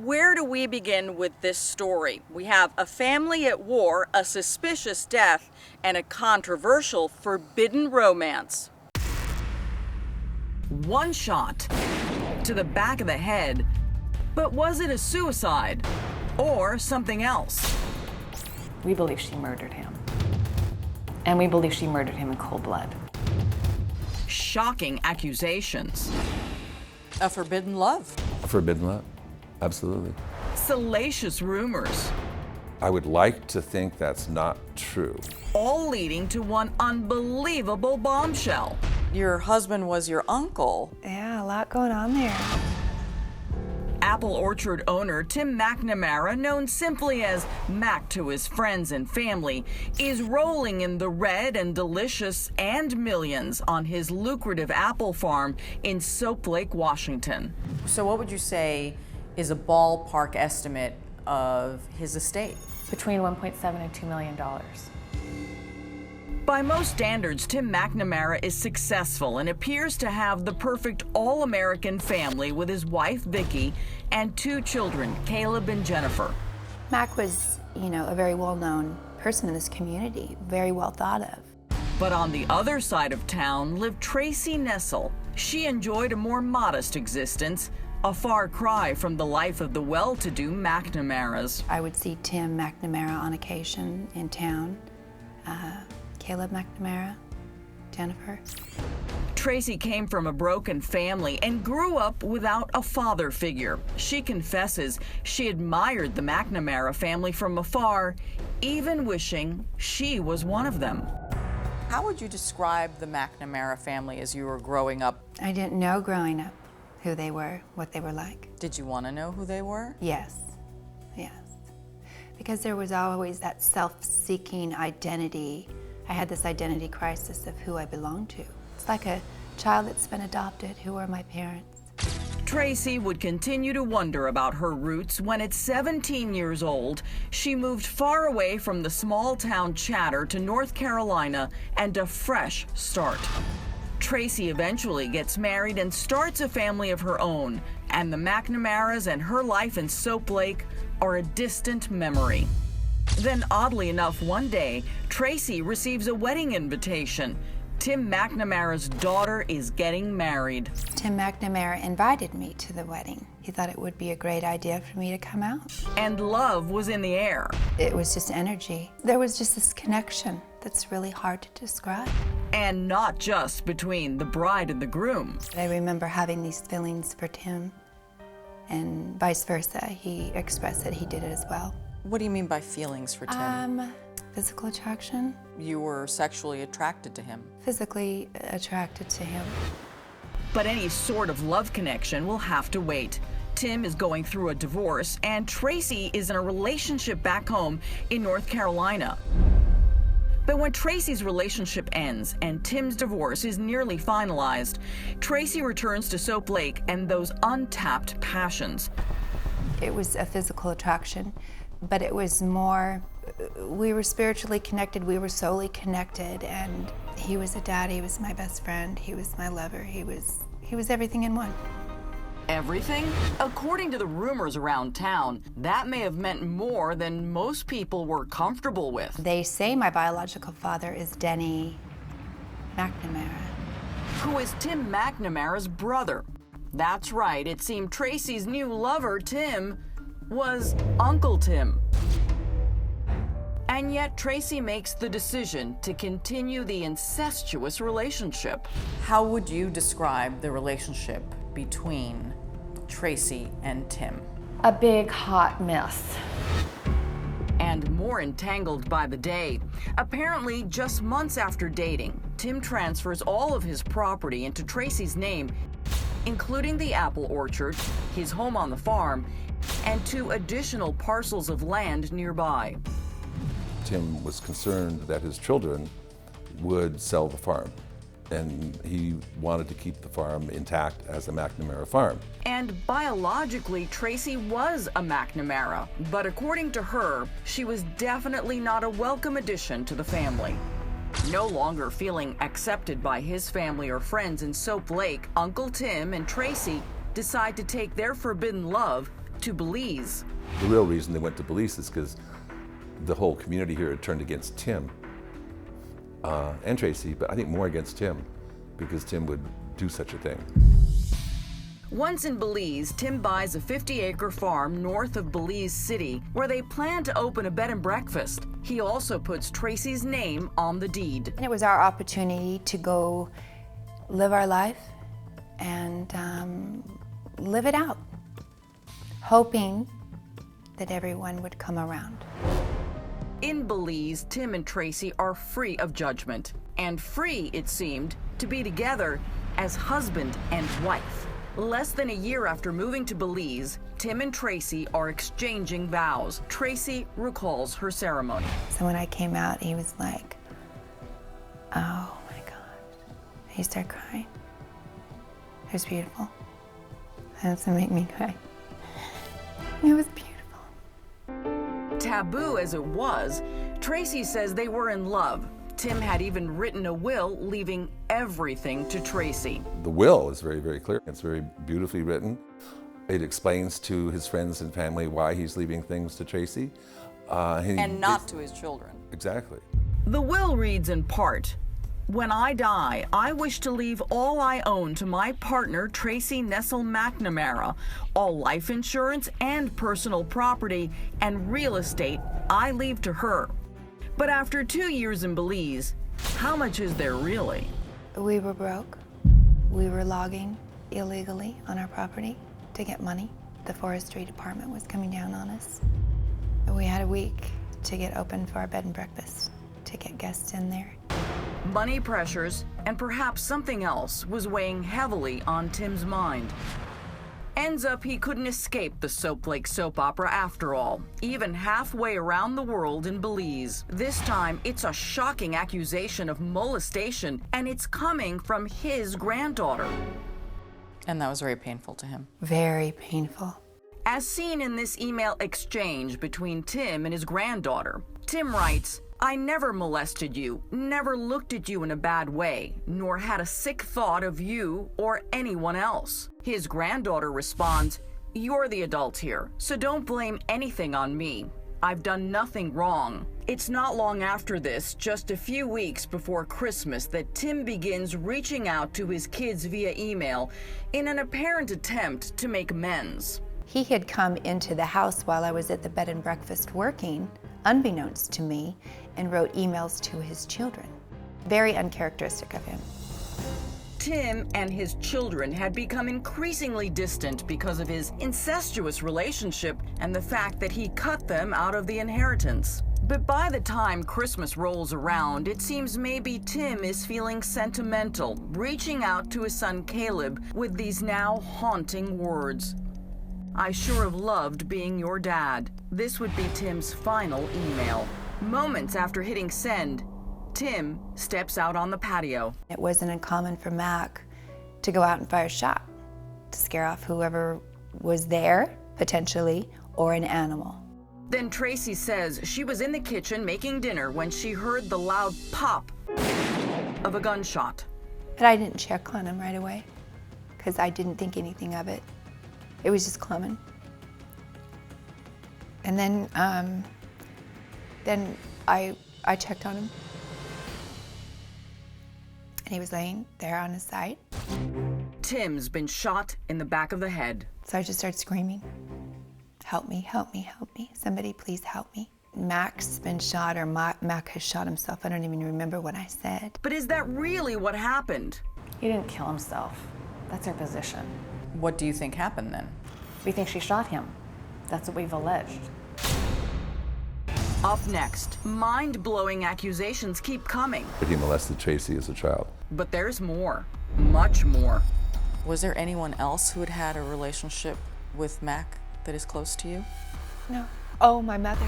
Where do we begin with this story? We have a family at war, a suspicious death, and a controversial forbidden romance. One shot to the back of the head, but was it a suicide or something else? We believe she murdered him. And we believe she murdered him in cold blood. Shocking accusations. A forbidden love. Forbidden love, absolutely. Salacious rumors. I would like to think that's not true. All leading to one unbelievable bombshell. Your husband was your uncle. Yeah, a lot going on there. Apple orchard owner Tim McNamara, known simply as Mac to his friends and family, is rolling in the red and delicious and millions on his lucrative apple farm in Soap Lake, Washington. So what would you say is a ballpark estimate of his estate? Between $1.7 and $2 million. By most standards, Tim McNamara is successful and appears to have the perfect all-American family with his wife, Vicki, and two children, Caleb and Jennifer. Mac was, a very well-known person in this community, very well thought of. But on the other side of town lived Tracy Nessel. She enjoyed a more modest existence, a far cry from the life of the well-to-do McNamaras. I would see Tim McNamara on occasion in town. Caleb McNamara, Jennifer. Tracy came from a broken family and grew up without a father figure. She confesses she admired the McNamara family from afar, even wishing she was one of them. How would you describe the McNamara family as you were growing up? I didn't know growing up who they were, what they were like. Did you want to know who they were? Yes. Because there was always that self-seeking identity. I had this identity crisis of who I belonged to. It's like a child that's been adopted. Who are my parents? Tracy would continue to wonder about her roots when at 17 years old, she moved far away from the small town chatter to North Carolina and a fresh start. Tracy eventually gets married and starts a family of her own, and the McNamaras and her life in Soap Lake are a distant memory. Then, oddly enough, one day, Tracy receives a wedding invitation. Tim McNamara's daughter is getting married. Tim McNamara invited me to the wedding. He thought it would be a great idea for me to come out. And love was in the air. It was just energy. There was just this connection that's really hard to describe. And not just between the bride and the groom. I remember having these feelings for Tim, and vice versa. He expressed that he did it as well. What do you mean by feelings for Tim? Physical attraction. You were sexually attracted to him. Physically attracted to him. But any sort of love connection will have to wait. Tim is going through a divorce, and Tracy is in a relationship back home in North Carolina. But when Tracy's relationship ends and Tim's divorce is nearly finalized, Tracy returns to Soap Lake and those untapped passions. It was a physical attraction, but it was more, we were spiritually connected, we were soully connected, and he was a dad, he was my best friend, he was my lover, he was everything in one. Everything? According to the rumors around town, that may have meant more than most people were comfortable with. They say my biological father is Denny McNamara. Who is Tim McNamara's brother. That's right, it seemed Tracy's new lover, Tim, was Uncle Tim. And yet Tracy makes the decision to continue the incestuous relationship. How would you describe the relationship between Tracy and Tim? A big hot mess. And more entangled by the day. Apparently, just months after dating, Tim transfers all of his property into Tracy's name, including the apple orchard, his home on the farm, and 2 additional parcels of land nearby. Tim was concerned that his children would sell the farm, and he wanted to keep the farm intact as a McNamara farm. And biologically, Tracy was a McNamara, but according to her, she was definitely not a welcome addition to the family. No longer feeling accepted by his family or friends in Soap Lake, Uncle Tim and Tracy decide to take their forbidden love to Belize. The real reason they went to Belize is because the whole community here had turned against Tim and Tracy, but I think more against Tim, because Tim would do such a thing. Once in Belize, Tim buys a 50-acre farm north of Belize City where they plan to open a bed and breakfast. He also puts Tracy's name on the deed. And it was our opportunity to go live our life and live it out, hoping that everyone would come around. In Belize, Tim and Tracy are free of judgment, and free, it seemed, to be together as husband and wife. Less than a year after moving to Belize, Tim and Tracy are exchanging vows. Tracy recalls her ceremony. So when I came out, he was like, oh my God. He started crying. It was beautiful. That's to make me cry. It was beautiful. Taboo as it was, Tracy says they were in love. Tim had even written a will leaving everything to Tracy. The will is very, very clear. It's very beautifully written. It explains to his friends and family why he's leaving things to Tracy. And not to his children. Exactly. The will reads in part, "When I die, I wish to leave all I own to my partner, Tracy Nessel McNamara. All life insurance and personal property and real estate I leave to her." But after 2 years in Belize, how much is there really? We were broke. We were logging illegally on our property to get money. The forestry department was coming down on us. We had a week to get open for our bed and breakfast, to get guests in there. Money pressures and perhaps something else was weighing heavily on Tim's mind. Ends up he couldn't escape the Soap Lake soap opera after all, even halfway around the world in Belize. This time, it's a shocking accusation of molestation, and it's coming from his granddaughter. And that was very painful to him. Very painful. As seen in this email exchange between Tim and his granddaughter, Tim writes, "I never molested you, never looked at you in a bad way, nor had a sick thought of you or anyone else." His granddaughter responds, "You're the adult here, so don't blame anything on me. I've done nothing wrong." It's not long after this, just a few weeks before Christmas, that Tim begins reaching out to his kids via email in an apparent attempt to make amends. He had come into the house while I was at the bed and breakfast working, unbeknownst to me, and wrote emails to his children. Very uncharacteristic of him. Tim and his children had become increasingly distant because of his incestuous relationship and the fact that he cut them out of the inheritance. But by the time Christmas rolls around, it seems maybe Tim is feeling sentimental, reaching out to his son Caleb with these now haunting words. "I sure have loved being your dad." This would be Tim's final email. Moments after hitting send, Tim steps out on the patio. It wasn't uncommon for Mac to go out and fire a shot to scare off whoever was there, potentially, or an animal. Then Tracy says she was in the kitchen making dinner when she heard the loud pop of a gunshot. But I didn't check on him right away because I didn't think anything of it. It was just coming. And then I checked on him. And he was laying there on his side. Tim's been shot in the back of the head. So I just started screaming, "Help me, help me, help me. Somebody please help me." Mac's been shot, or Mac has shot himself. I don't even remember what I said. But is that really what happened? He didn't kill himself. That's our position. What do you think happened then? We think she shot him. That's what we've alleged. Up next, mind-blowing accusations keep coming. He molested Tracy as a child. But there's more, much more. Was there anyone else who had had a relationship with Mac that is close to you? No. Oh, my mother.